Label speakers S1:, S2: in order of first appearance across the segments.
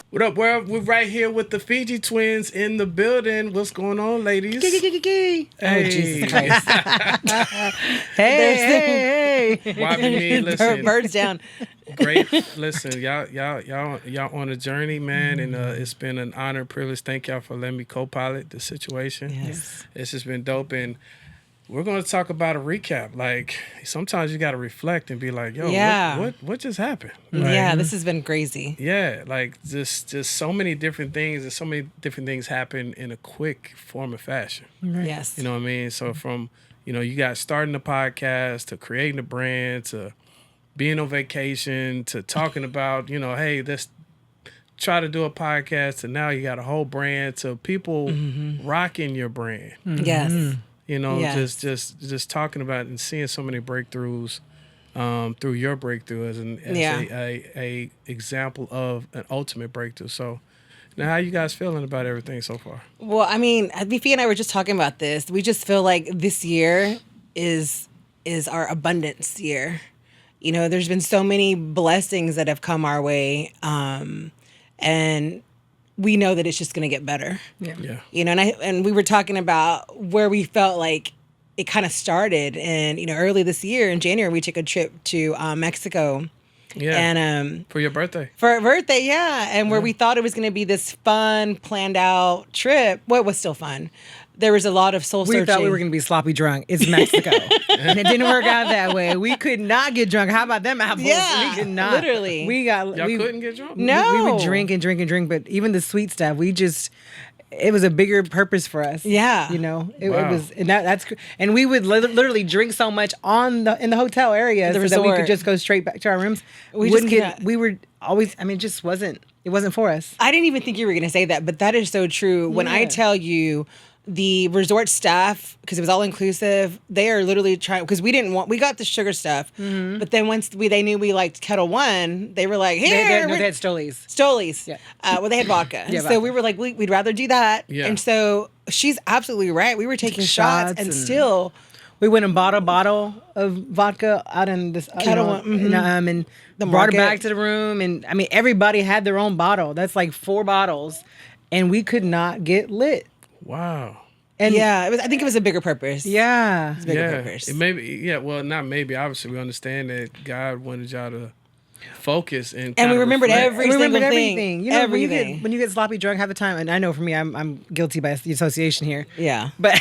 S1: What up, world? We're right here with the Fiji twins in the building. What's going on, ladies?
S2: Hey.
S3: Oh, Jesus Christ.
S2: Hey.
S1: YBME, listen.
S3: Birds down.
S1: Great. Listen, y'all on a journey, man, and it's been an honor and privilege. Thank y'all for letting me co-pilot the situation.
S3: Yes.
S1: It's just been dope, and we're going to talk about a recap. Like, sometimes you got to reflect and be like, yo,
S3: Yeah.
S1: what just happened? Like,
S3: Yeah, this has been crazy.
S1: yeah, like just so many different things, and so many different things happen in a quick form of fashion.
S3: Yes.
S1: You know what I mean? So from, you got starting the podcast to creating a brand to being on vacation to talking about, hey, let's try to do a podcast, and now you got a whole brand to people rocking your brand.
S3: Yes. Yes.
S1: Just talking about it and seeing so many breakthroughs through your breakthrough as a example of an ultimate breakthrough. So now, how you guys feeling about everything so far?
S3: Well, I mean, Beefy and I were just talking about this. We just feel like this year is our abundance year. There's been so many blessings that have come our way, and we know that it's just going to get better.
S1: Yeah.
S3: And we were talking about where we felt like it kind of started. And, early this year in January, we took a trip to Mexico.
S1: Yeah.
S3: And
S1: for your birthday.
S3: For a birthday, yeah. And where we thought it was going to be this fun, planned out trip. Well, it was still fun. There was a lot of soul searching.
S2: We thought we were going to be sloppy drunk. It's Mexico. And it didn't work out that way. We could not get drunk. How about them apples?
S3: Yeah,
S2: we could not.
S3: literally.
S1: Y'all couldn't get drunk?
S3: No.
S2: We would drink and drink and drink, but even the sweet stuff, it was a bigger purpose for us.
S3: Yeah.
S2: It
S1: Wow.
S2: was, and we would literally drink so much in the hotel area so that we could just go straight back to our rooms. We were always, it just wasn't for us.
S3: I didn't even think you were going to say that, but that is so true. When I tell you, the resort staff, because it was all inclusive, they are literally trying, because we got the sugar stuff, but then once they knew we liked Kettle One, they were like, here.
S2: They had Stolies.
S3: Stolies.
S2: Yeah.
S3: Well, they had vodka.
S2: Yeah,
S3: So
S2: vodka.
S3: we were like, we'd rather do that.
S1: Yeah.
S3: And so she's absolutely right. We were taking shots and still.
S2: We went and bought a bottle of vodka out in this
S3: Kettle One,
S2: and brought it back to the room. And everybody had their own bottle. That's like 4 bottles, and we could not get lit.
S1: Wow.
S2: And
S3: Yeah, I think it was a bigger purpose.
S2: yeah,
S3: It's a bigger purpose.
S1: Well, not maybe. Obviously, we understand that God wanted y'all to focus and
S3: we remembered
S1: reflect.
S3: every single thing.
S2: everything.
S3: Everything.
S2: When you get sloppy drunk half the time, and I know for me, I'm guilty by association here.
S3: Yeah.
S2: But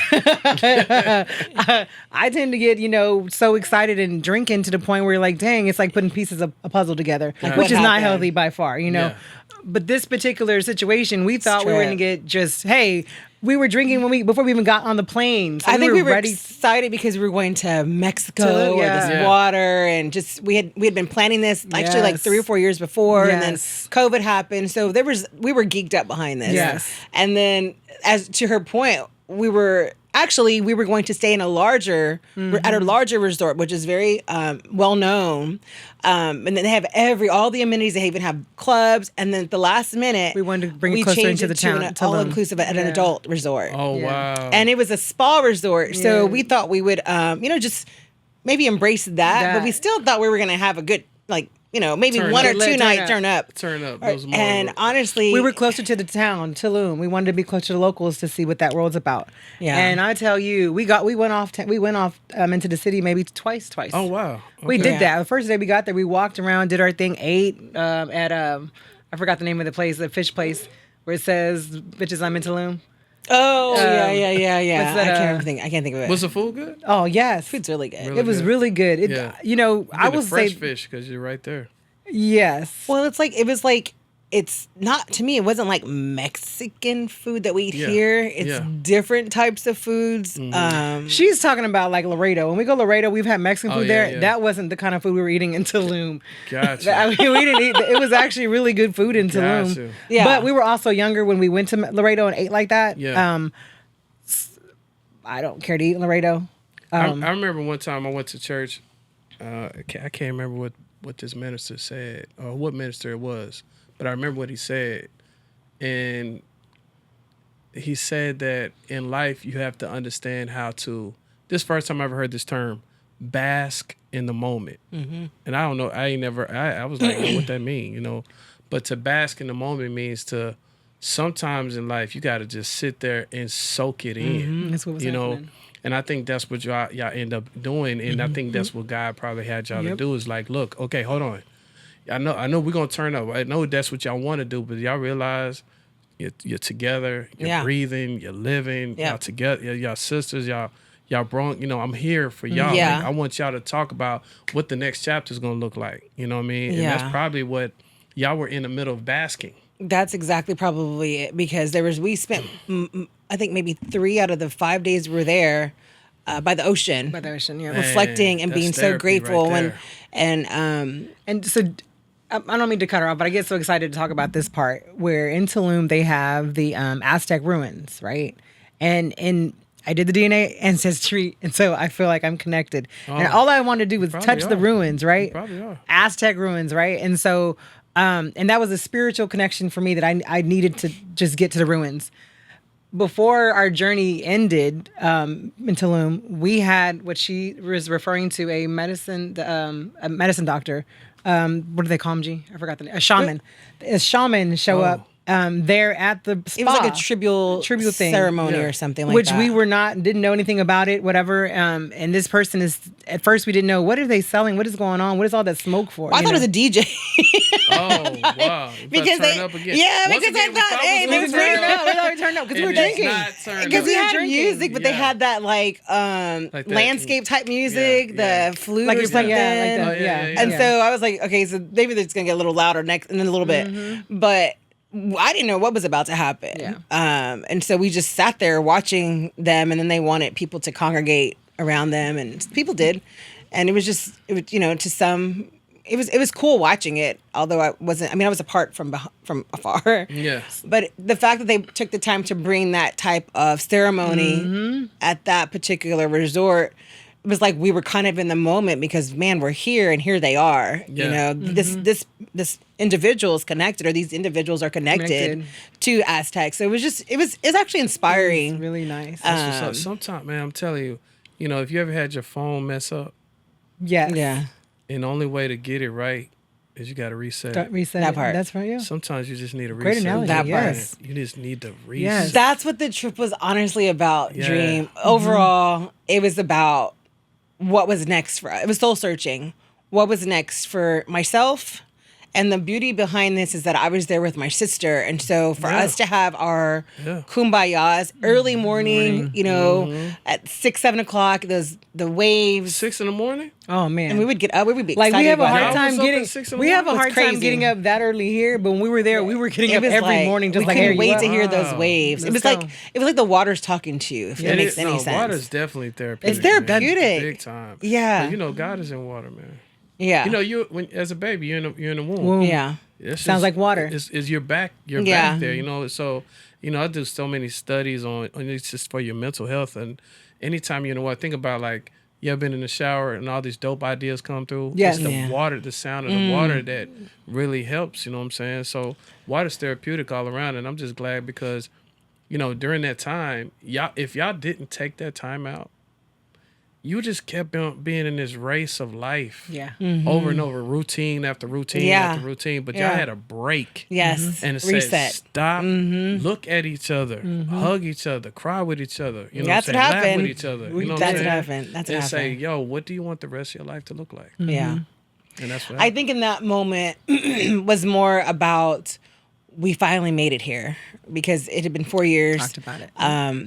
S2: I tend to get, so excited and drinking to the point where you're like, dang, it's like putting pieces of a puzzle together,
S3: Like
S2: which is
S3: what
S2: not
S3: happened?
S2: healthy by far,
S1: Yeah.
S2: But this particular situation, we thought we were
S3: trip.
S2: going to get we were drinking before we even got on the plane. So
S3: I think we were
S2: ready.
S3: excited because we were going to Mexico or
S2: Yeah.
S3: this
S1: Yeah.
S3: water, and just we had been planning this actually like
S2: Yes.
S3: 3 or 4 years before, and then
S2: Yes.
S3: COVID happened. So we were geeked up behind this.
S2: Yes.
S3: And then, as to her point, we were going to stay in at a larger resort, which is very well known. And then they have all the amenities. They even have clubs. And then at the last minute,
S2: We wanted to bring it closer
S3: changed
S2: into the town,
S3: to an
S2: Tulum.
S3: all-inclusive at an adult resort.
S1: Oh,
S2: Yeah.
S1: wow.
S3: And it was a spa resort. So
S2: Yeah.
S3: we thought we would, just maybe embrace that. But we still thought we were going to have a good, maybe
S1: Turn
S3: one
S1: up.
S3: or two night turn up.
S1: Turn up. Those more
S3: And honestly,
S2: We were closer to the town, Tulum. We wanted to be closer to the locals to see what that world's about.
S3: Yeah.
S2: And I tell you, we went off into the city maybe twice.
S1: Oh, wow.
S2: We
S1: Okay.
S2: did that. The first day we got there, we walked around, did our thing, ate at I forgot the name of the place, the fish place, where it says, "Bitches, I'm in Tulum."
S3: yeah.
S2: what's that,
S3: I can't think of it.
S1: Was the food good?
S2: Oh yes,
S3: Food's really good.
S1: Really?
S2: it was
S1: good?
S2: really good. It,
S1: Yeah.
S2: I will
S1: fresh
S2: say
S1: fish because you're right there.
S2: yes.
S3: Well, it's not, to me, it wasn't like Mexican food that we eat
S1: Yeah.
S3: here. It's
S1: Yeah.
S3: different types of foods.
S2: She's talking about like Laredo. When we go Laredo, we've had Mexican
S1: Oh,
S2: food
S1: yeah,
S2: there.
S1: yeah.
S2: That wasn't the kind of food we were eating in Tulum.
S1: Gotcha.
S2: We didn't eat. It was actually really good food in Tulum.
S1: Gotcha.
S3: Yeah.
S2: But we were also younger when we went to Laredo and ate like that.
S1: Yeah.
S2: I don't care to eat in Laredo.
S1: I remember one time I went to church. I can't remember what this minister said or what minister it was, but I remember what he said. And he said that in life you have to understand how to, this first time I ever heard this term, bask in the moment. Mm-hmm. And I don't know, I was like, what that mean, But to bask in the moment means to sometimes in life you got to just sit there and soak it in.
S2: That's what was happening.
S1: And I think that's what y'all end up doing, and I think that's what God probably had y'all to do is like, look, okay, hold on. I know we're gonna turn up. I know that's what y'all want to do, but y'all realize you're together, you're breathing, you're living, y'all together, y'all sisters, y'all brought, I'm here for y'all.
S3: Yeah.
S1: Like, I want y'all to talk about what the next chapter is gonna look like. You know what I mean? And that's probably what y'all were in the middle of basking.
S3: That's exactly probably it, because we spent I think maybe 3 out of the 5 days we were there by the ocean.
S2: By the ocean, yeah.
S3: Reflecting and being so grateful.
S1: Right
S2: and so I don't mean to cut her off, but I get so excited to talk about this part where in Tulum they have the Aztec ruins, right? And I did the DNA ancestry, and so I feel like I'm connected. And all I wanted to do was touch the ruins, right?
S1: You probably are.
S2: Aztec ruins, right? And so, and that was a spiritual connection for me that I needed to just get to the ruins. Before our journey ended in Tulum, we had what she was referring to a medicine doctor. What do they call him, G? I forgot the name. A shaman. A shaman show up there at the spa.
S3: It was like a tribute
S2: thing.
S3: ceremony or something like
S2: which
S3: that.
S2: we didn't know anything about it, whatever. And this person at first we didn't know, what are they selling? What is going on? What is all that smoke for?
S3: I thought it was a DJ.
S1: Oh, wow.
S3: Because
S1: turn up again.
S3: Yeah,
S1: Once
S3: because I
S1: again,
S3: thought, hey, they
S1: was
S3: were turning up.
S2: We thought we turned up because we were
S1: It is
S2: drinking.
S1: not turned
S3: Because
S1: up.
S3: we had
S2: drinking.
S3: music, but they had that like
S1: that
S3: landscape type music,
S1: yeah.
S3: the flute
S2: Like
S3: or
S2: you're
S3: something.
S2: playing,
S1: Oh, yeah.
S3: And so I was like, okay, so maybe it's gonna get a little louder next, and then a little bit, but I didn't know what was about to happen.
S2: Yeah.
S3: And so we just sat there watching them, and then they wanted people to congregate around them, and people did, and it was to some. It was cool watching it, although I wasn't. I mean, I was apart from afar.
S1: Yeah.
S3: But the fact that they took the time to bring that type of ceremony at that particular resort, it was like we were kind of in the moment because, man, we're here and here they are.
S1: Yeah.
S3: This individual is connected, or these individuals are connected to Aztecs. So it's actually inspiring.
S2: It's really nice.
S1: That's what's up. Sometimes, man, I'm telling you, if you ever had your phone mess up,
S2: Yes.
S3: Yeah.
S1: and the only way to get it right is you got to reset it.
S2: Reset
S3: That
S2: it.
S3: part.
S2: That's right, yeah.
S1: Sometimes you just need a reset.
S2: Great analogy,
S3: That part.
S2: yes.
S1: You just need to reset.
S2: Yes.
S3: That's what the trip was honestly about,
S1: Yeah.
S3: Dream. Overall, it was about what was next for us. It was soul searching. What was next for myself? And the beauty behind this is that I was there with my sister. And so for us to have our kumbayas early morning, at 6, 7 o'clock, the waves.
S1: 6 in the morning?
S2: Oh man.
S3: And we would get up. We would be
S2: like
S3: excited
S2: we have a
S3: about
S2: hard
S3: it.
S1: Y'all
S2: time
S1: was up
S2: getting
S1: at 6 in the
S2: we have a
S1: morning?
S2: hard
S3: It's
S2: time
S3: crazy.
S2: getting up that early here, but when we were there, we were getting
S3: It
S2: up
S3: was
S2: every
S3: like,
S2: morning just
S3: we
S2: like,
S3: couldn't
S2: hey,
S3: wait
S2: you
S3: to
S2: up?
S3: hear those waves.
S2: Let's
S3: It was like the water's talking to you, if that makes any sense.
S1: Water's definitely therapeutic.
S3: It's therapeutic.
S1: Man. Big time.
S3: Yeah.
S1: But God is in water, man.
S3: Yeah.
S1: When as a baby, you're in the womb.
S3: Yeah.
S1: It's
S2: Sounds like water.
S1: Is your back back there, So, I do so many studies on it's just for your mental health. And anytime, I think about like, you ever been in the shower and all these dope ideas come through?
S2: Yes.
S1: It's the water, the sound of the water that really helps, you know what I'm saying? So water's therapeutic all around. And I'm just glad because, during that time, if y'all didn't take that time out, you just kept being in this race of life.
S2: Yeah.
S1: Over and over, routine after routine after routine. But y'all had a break.
S3: Yes.
S1: And it
S3: Reset.
S1: said, stop, look at each other, hug each other, cry with each other. You know
S3: That's
S1: what
S3: what
S1: I'm saying? Laugh
S3: happened.
S1: with each other. You know what
S3: That's
S1: I'm
S3: what
S1: saying?
S3: happened. That's what
S1: and say,
S3: happened.
S1: yo, what do you want the rest of your life to look like?
S3: Yeah.
S1: And that's what
S3: I
S1: happened.
S3: think in that moment was more about we finally made it here because it had been 4 years
S2: Talked about it.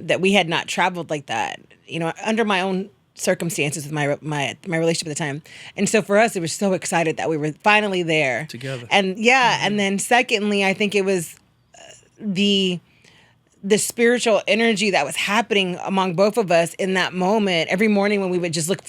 S3: that we had not traveled like that, under my own circumstances with my relationship at the time. And so for us, it was so excited that we were finally there
S1: Together.
S3: And and then secondly, I think it was the spiritual energy that was happening among both of us in that moment. Every morning when we just look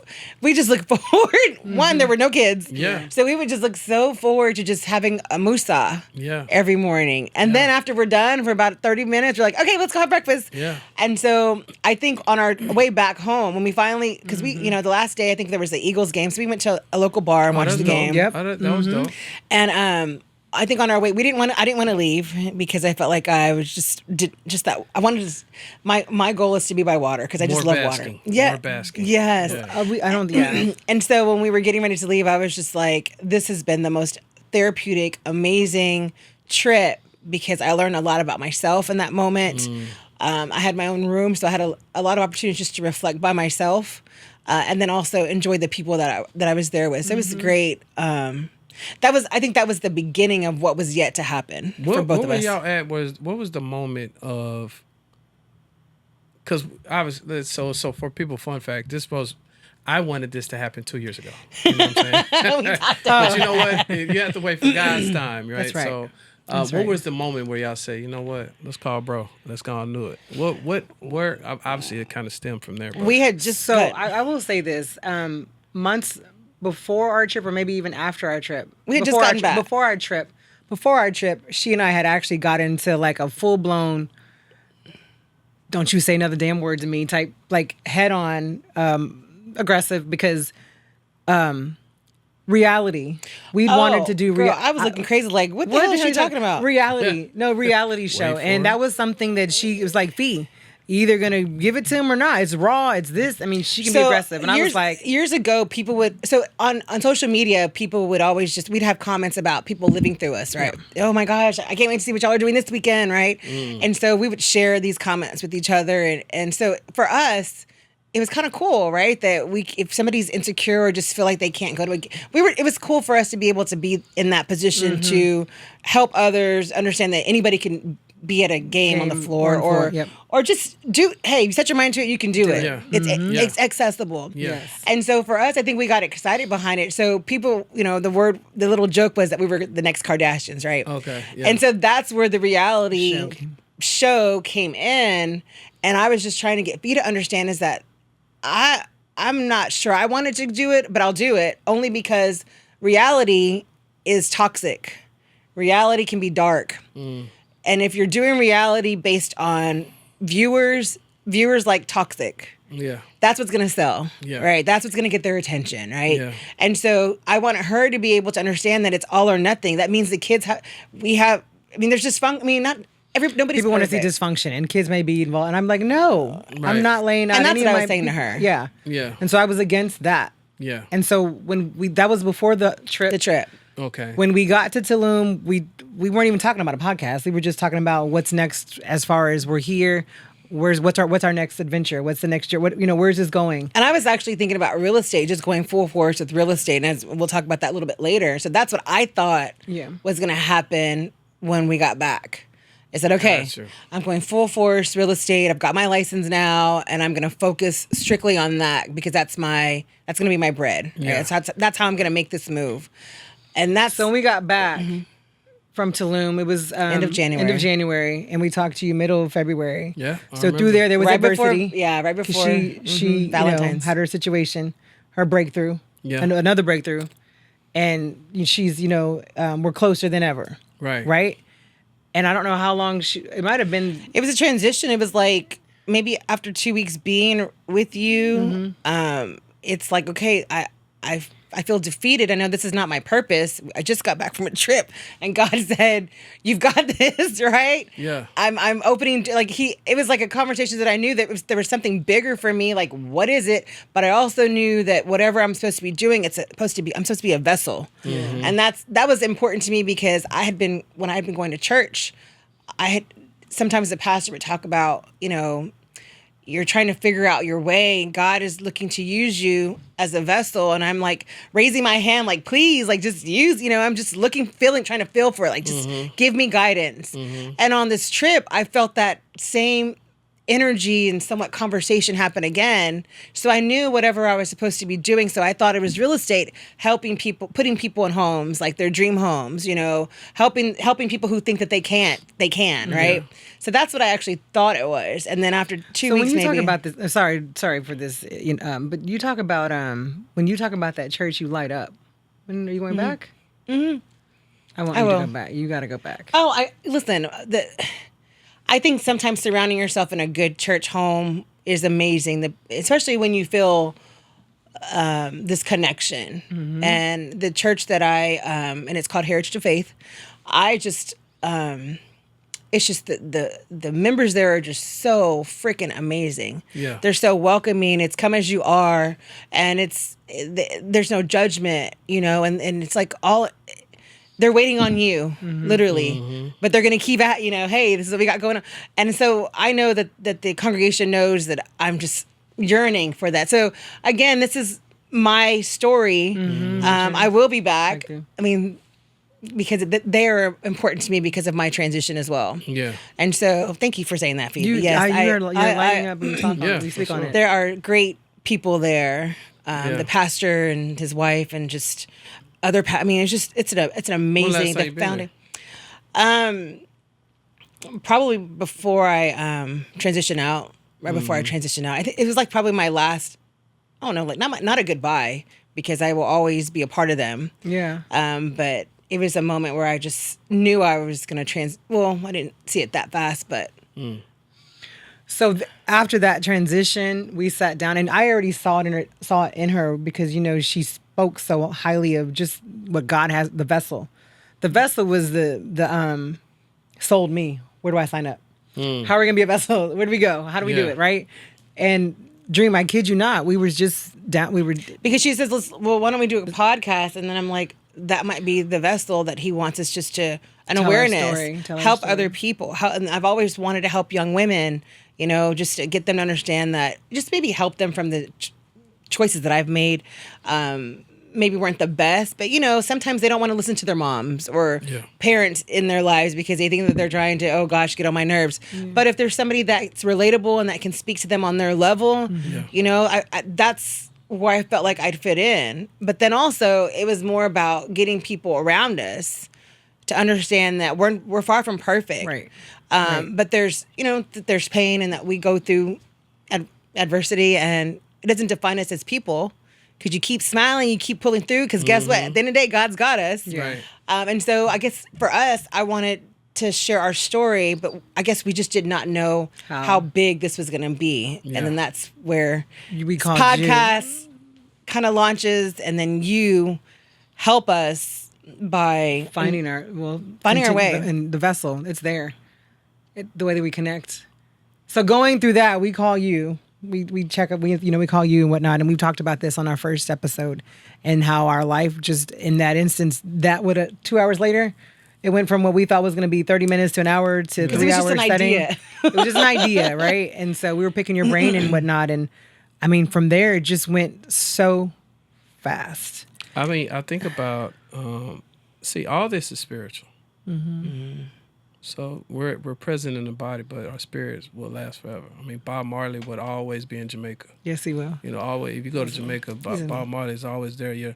S3: forward. One, there were no kids.
S1: Yeah.
S3: So we would just look so forward to just having a musa every morning. And then after we're done for about 30 minutes, we're like, okay, let's go have breakfast.
S1: Yeah.
S3: And so I think on our way back home, when we finally, because we, the last day, I think there was the Eagles game. So we went to a local bar and watched the game.
S2: Yep.
S1: That was dope.
S3: And I think on our way, I didn't want to leave because I felt like I was just that I wanted to. My goal is to be by water because I just
S1: More
S3: love
S1: basking.
S3: water. Yeah,
S1: More basking.
S3: yes.
S1: Yeah.
S2: I don't. Yeah.
S3: And so when we were getting ready to leave, I was just like, this has been the most therapeutic, amazing trip because I learned a lot about myself in that moment. I had my own room, so I had a lot of opportunities just to reflect by myself, and then also enjoy the people that I was there with. So it was great. I think that was the beginning of what was yet to happen for both of us.
S1: Y'all at what was the moment of? Because I was so for people. Fun fact: I wanted this to happen 2 years ago. You know what I'm saying? But you know what? You have to wait for God's time, right?
S2: That's right.
S1: So,
S2: That's
S1: what
S2: right.
S1: was the moment where y'all say, you know what? Let's call bro. Let's go and do it. Where? Obviously, it kind of stemmed from there. But
S3: We had just
S2: So I will say this: months before our trip, or maybe even after our trip,
S3: We had just gotten back.
S2: Before our trip, she and I had actually got into like a full blown "don't you say another damn word to me" type, like head on aggressive, because reality. We wanted to do
S3: girl, I was looking crazy like, what the hell is she talking about?
S2: Reality. No, reality show.
S1: for
S2: And
S1: it.
S2: that was something that she was like, Fee, you either gonna give it to him or not. It's raw, it's this. I mean, she can be aggressive. And I was like,
S3: years ago, people would, so on social media, people would always we'd have comments about people living through us, right? Oh my gosh, I can't wait to see what y'all are doing this weekend, right? And so we would share these comments with each other. And so for us, it was kind of cool, right? That if somebody's insecure or just feel like they can't go to it was cool for us to be able to be in that position to help others understand that anybody can be at a game on the floor or just hey, you set your mind to it, you can do it.
S1: Yeah.
S3: It's accessible.
S1: Yes.
S3: And so for us, I think we got excited behind it. So people, the little joke was that we were the next Kardashians, right?
S1: Okay. Yeah.
S3: And so that's where the reality show came in. And I was just trying to get Fee to understand is that I'm not sure I wanted to do it, but I'll do it only because reality is toxic. Reality can be dark. And if you're doing reality based on viewers like toxic.
S1: Yeah.
S3: That's what's going to sell.
S1: Yeah.
S3: Right? That's what's going to get their attention, right?
S1: Yeah.
S3: And so I wanted her to be able to understand that it's all or nothing. That means the kids there's just fun. I mean, nobody's
S2: people want to see
S3: perfect.
S2: dysfunction and kids may be involved. And I'm like, no,
S1: Right.
S2: I'm not laying out
S3: And that's
S2: any
S3: what
S2: of
S3: I
S2: my
S3: was saying to her.
S2: Yeah.
S1: Yeah.
S2: And so I was against that.
S1: Yeah.
S2: And so that was before the trip.
S3: The trip.
S1: Okay.
S2: When we got to Tulum, we weren't even talking about a podcast. We were just talking about what's next as far as we're here. What's our next adventure? What's the next year? Where's this going?
S3: And I was actually thinking about real estate, just going full force with real estate. And we'll talk about that a little bit later. So that's what I thought was going to happen when we got back. I said, okay,
S1: Gotcha.
S3: I'm going full force real estate. I've got my license now, and I'm going to focus strictly on that because that's going to be my bread. Right?
S1: Yeah.
S3: That's how I'm going to make this move. And that's
S2: So when we got back from Tulum, it was
S3: End of January.
S2: and we talked to you middle of February.
S1: Yeah, I
S2: So through
S1: remember.
S2: there was
S3: right
S2: adversity.
S3: right
S2: 'Cause
S3: before
S2: she
S3: Valentine's.
S2: had her situation, her breakthrough,
S1: Yeah.
S2: and another breakthrough, and she's we're closer than ever.
S1: Right.
S2: And I don't know how long it might have been.
S3: It was a transition. It was like maybe after 2 weeks being with you, it's like, okay, I feel defeated. I know this is not my purpose. I just got back from a trip, and God said, "You've got this, right?"
S1: Yeah.
S3: I'm opening it was like a conversation that I knew that there was something bigger for me. Like, what is it? But I also knew that whatever I'm supposed to be doing, I'm supposed to be a vessel, and that was important to me because when I had been going to church, sometimes the pastor would talk about you're trying to figure out your way. God is looking to use you as a vessel. And I'm like raising my hand, like, please, like just use, I'm just trying to feel for it. Like, just give me guidance. And on this trip, I felt that same energy and somewhat conversation happen again. So I knew whatever I was supposed to be doing. So I thought it was real estate, helping people, putting people in homes, like their dream homes, helping people who think that they can, right?
S1: Yeah.
S3: So that's what I actually thought it was. And then after 2
S2: So
S3: weeks,
S2: when you talk about this, sorry for this, but you talk about when you talk about that church, you light up. When are you going back? Mm-hmm. I want you to go back. You got to go back.
S3: Oh, listen. I think sometimes surrounding yourself in a good church home is amazing, especially when you feel this connection. And the church that and it's called Heritage of Faith. It's just the members there are just so freaking amazing.
S1: Yeah.
S3: They're so welcoming. It's come as you are, and there's no judgment, and it's like they're waiting on you, literally. But they're going to keep at, hey, this is what we got going on. And so I know that the congregation knows that I'm just yearning for that. So again, this is my story. I will be back. I mean, because they are important to me because of my transition as well.
S1: Yeah.
S3: And so thank you for saying that, Phoebe.
S2: You're lighting up and you talk on it. You speak on it.
S3: There are great people there. The pastor and his wife and just other. It's an amazing. The founding. Probably before I transition out. Right before I transition out, it was like probably my last. I don't know, like not a goodbye because I will always be a part of them.
S2: Yeah.
S3: But it was a moment where I just knew I was going to Well, I didn't see it that fast, but.
S2: So after that transition, we sat down, and I already saw it in her because she spoke so highly of just what God has. The vessel was the sold me. Where do I sign up? How are we gonna be a vessel? Where do we go? How do we do it? Right? And Dream, I kid you not, we were just down. We were
S3: because she says, why don't we do a podcast? And then I'm like, that might be the vessel that he wants us just to an awareness, help other people. And I've always wanted to help young women. Just to get them to understand that, just maybe help them from the choices that I've made. Maybe weren't the best, but sometimes they don't want to listen to their moms or parents in their lives because they think that they're trying to, oh gosh, get on my nerves. But if there's somebody that's relatable and that can speak to them on their level, I that's where I felt like I'd fit in. But then also it was more about getting people around us to understand that we're far from perfect.
S2: Right.
S3: But there's, there's pain and that we go through adversity and it doesn't define us as people. Because you keep smiling, you keep pulling through. Because guess what? At the end of the day, God's got us.
S1: Right.
S3: And so I guess for us, I wanted to share our story, but I guess we just did not know how big this was going to be. Yeah. And then that's where
S2: we call
S3: podcast kind of launches, and then you help us by
S2: finding our way and the vessel. It's there, the way that we connect. So going through that, we call you. We check up, we call you and whatnot. And we've talked about this on our first episode and how our life just in that instance, that would 2 hours later, it went from what we thought was going to be 30 minutes to an hour to 3 hours setting. It was just an idea, right? And so we were picking your brain and whatnot. And I mean, from there, it just went so fast.
S1: I mean, I think about, all this is spiritual. So we're present in the body, but our spirits will last forever. I mean, Bob Marley would always be in Jamaica.
S2: Yes, he will.
S1: Always. If you go to Jamaica, Bob Marley is always there. Your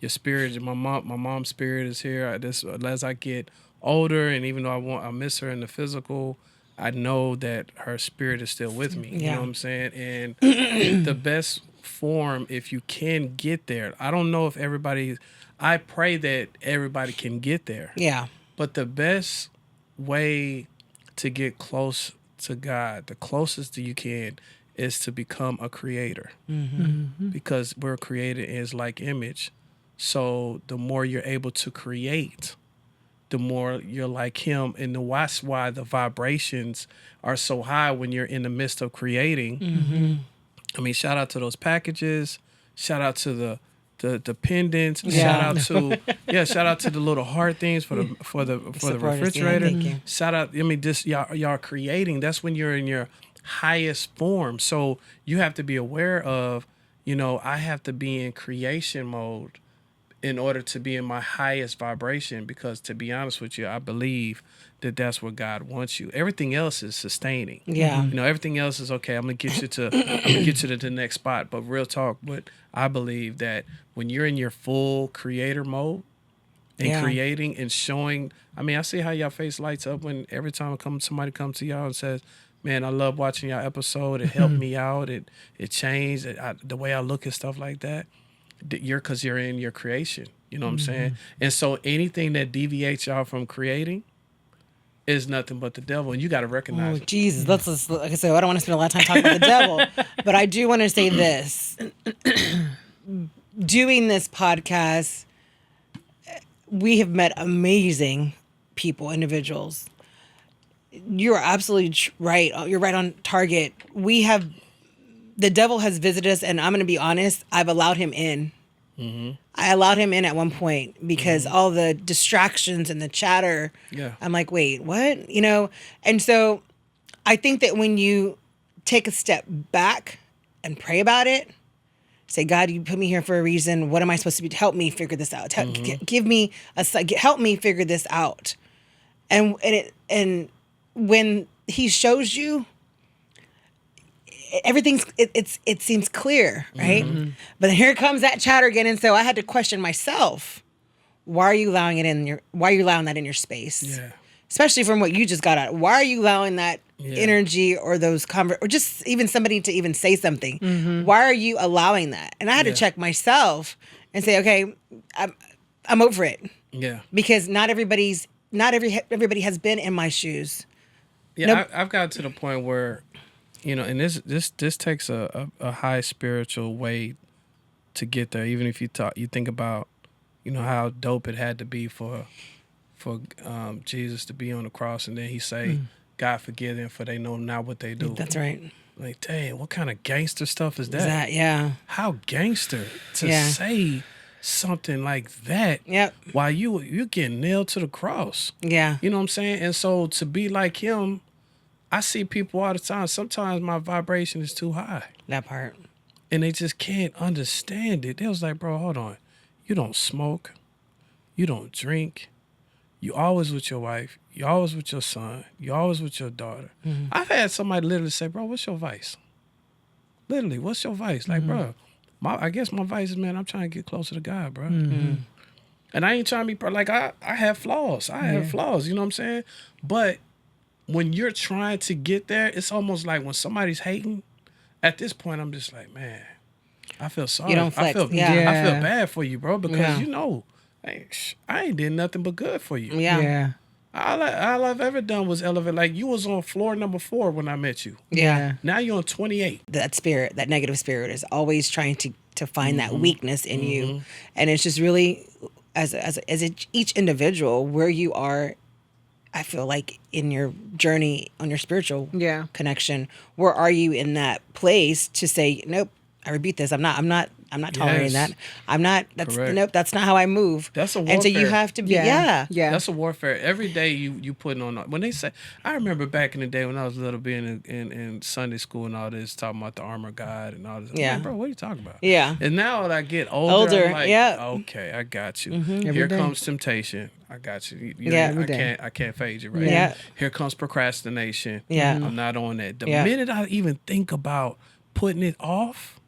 S1: spirit, my mom's spirit is here. As I get older, and even though I miss her in the physical, I know that her spirit is still with me. You know what I'm saying? And the best form, if you can get there, I don't know if I pray that everybody can get there. Yeah. But the best way to get close to God, the closest that you can, is to become a creator. Because we're created in His like image. So the more you're able to create, the more you're like Him. And that's why the vibrations are so high when you're in the midst of creating. I mean, shout out to those packages. Shout out to the pendants. Shout out to the little heart things for the refrigerator. Shout out. I mean, this y'all creating. That's when you're in your highest form. So you have to be aware of, I have to be in creation mode in order to be in my highest vibration. Because to be honest with you, I believe that that's where God wants you. Everything else is sustaining. Yeah. Everything else is okay. I'm gonna get you to the next spot. But real talk, but I believe that when you're in your full creator mode and creating and showing, I mean, I see how y'all face lights up when every time somebody comes to y'all and says, man, I love watching y'all episode. It helped me out. It changed the way I look at stuff like that. Because you're in your creation. You know what I'm saying? And so anything that deviates y'all from creating is nothing but the devil, and you got to recognize it.
S3: Jesus, let's like I said, I don't want to spend a lot of time talking about the devil, but I do want to say this. Doing this podcast, we have met amazing people, individuals. You're absolutely right. You're right on target. The devil has visited us, and I'm going to be honest, I've allowed him in. I allowed him in at one point because all the distractions and the chatter.
S1: Yeah.
S3: I'm like, wait, what? You know? And so I think that when you take a step back and pray about it, say, God, you put me here for a reason. What am I supposed to be? Help me figure this out. Give me help me figure this out. And when he shows you, it seems clear, right? But here comes that chatter again, and so I had to question myself. Why are you allowing why are you allowing that in your space?
S1: Yeah.
S3: Especially from what you just got out. Why are you allowing that energy or those or just even somebody to even say something? Why are you allowing that? And I had to check myself and say, okay, I'm over it.
S1: Yeah.
S3: Because everybody has been in my shoes.
S1: Yeah, I've got to the point where, you know, and this takes a high spiritual way to get there. Even if you think about, you know, how dope it had to be for Jesus to be on the cross, and then he say, God forgive them, for they know not what they do.
S3: That's right.
S1: Like, dang, what kind of gangster stuff is that?
S3: Yeah.
S1: How gangster to say something like that while you're getting nailed to the cross.
S3: Yeah.
S1: You know what I'm saying? And so to be like him, I see people all the time. Sometimes my vibration is too high.
S3: That part.
S1: And they just can't understand it. They was like, bro, hold on. You don't smoke. You don't drink. You always with your wife. You always with your son. You always with your daughter. I've had somebody literally say, bro, what's your vice? Literally, what's your vice? Like, bro, I guess my vice is, man, I'm trying to get closer to God, bro. And I ain't trying to be, like, I have flaws. I have flaws, you know what I'm saying? But when you're trying to get there, it's almost like when somebody's hating, at this point, I'm just like, man, I feel sorry.
S3: You don't flex.
S1: I feel bad for you, bro, because you know, I ain't did nothing but good for you.
S2: Yeah.
S1: All I've ever done was elevate. Like, you was on floor number 4 when I met you.
S3: Yeah.
S1: Now you're on 28.
S3: That spirit, that negative spirit, is always trying to find that weakness in you, and it's just really as each individual where you are. I feel like in your journey on your spiritual connection, where are you in that place to say, nope, I rebuke this. I'm not tolerating that. I'm not. Nope. That's not how I move.
S1: That's a warfare.
S3: And so you have to be. Yeah.
S1: That's a warfare. Every day you putting on. When they say, I remember back in the day when I was little, being in Sunday school and all this, talking about the armor of God and all this. I'm like, bro, what are you talking about?
S3: Yeah.
S1: And now that I get older, I'm like, okay, I got you. Here comes temptation. I got you. I can't fade you right now. Here comes procrastination. I'm not on that. The minute I even think about putting it off,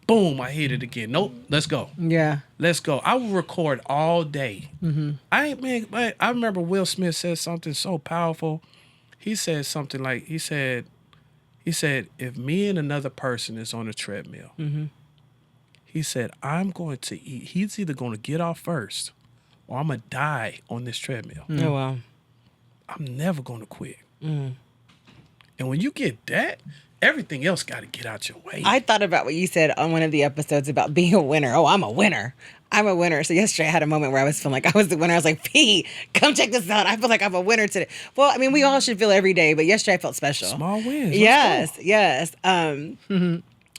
S1: boom, I hit it again. Nope, let's go.
S2: Yeah.
S1: Let's go. I will record all day. I remember Will Smith said something so powerful. He said something like, he said, if me and another person is on a treadmill, he said, I'm going to eat. He's either going to get off first or I'm going to die on this treadmill.
S3: Oh, wow.
S1: I'm never going to quit. And when you get that, everything else got to get out your way.
S3: I thought about what you said on one of the episodes about being a winner. Oh, I'm a winner. I'm a winner. So yesterday I had a moment where I was feeling like I was the winner. I was like, P, come check this out. I feel like I'm a winner today. Well, I mean, we all should feel every day, but yesterday I felt special.
S1: Small wins.
S3: Yes.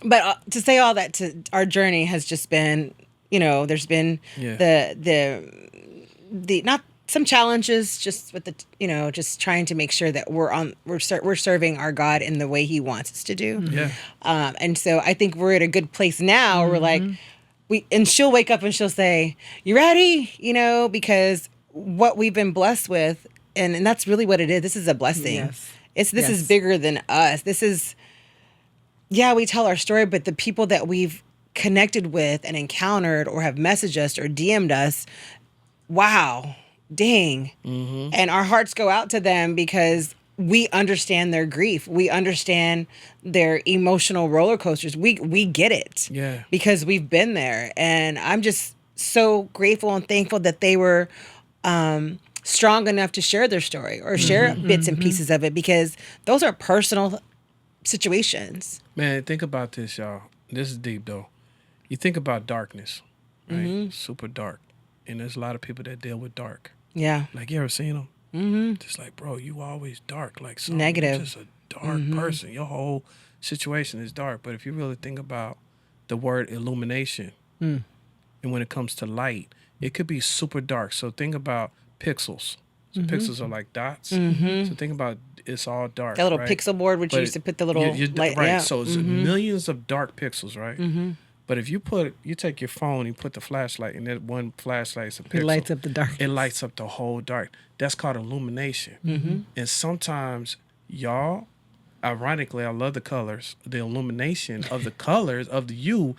S3: But to say all that, to our journey has just been, you know, there's been the not some challenges just with the, you know, just trying to make sure that we're serving our God in the way He wants us to do. And so I think we're at a good place now. We're like, and she'll wake up and she'll say, "You ready?" You know, because what we've been blessed with, and that's really what it is. This is a blessing. This is bigger than us. This is, we tell our story, but the people that we've connected with and encountered or have messaged us or DM'd us, wow. Dang. And our hearts go out to them because we understand their grief. We understand their emotional roller coasters. We get it. Because we've been there. And I'm just so grateful and thankful that they were strong enough to share their story or share bits and pieces of it, because those are personal situations.
S1: Man, think about this, y'all. This is deep, though. You think about darkness, right? Super dark. And there's a lot of people that deal with dark. Like, you ever seen them? Just like, bro, you always dark. Like,
S3: negative.
S1: You're just a dark person. Your whole situation is dark. But if you really think about the word illumination, And when it comes to light, it could be super dark. So think about pixels. So pixels are like dots. So think about it's all dark.
S3: That little
S1: right?
S3: pixel board, which you used to put the little light.
S1: Right.
S3: Yeah.
S1: So it's millions of dark pixels, right? But if you take your phone, you put the flashlight, and that one flashlight is a pixel.
S2: It lights up the dark.
S1: It lights up the whole dark. That's called illumination. And sometimes y'all, ironically, I love the colors. The illumination of the colors of the you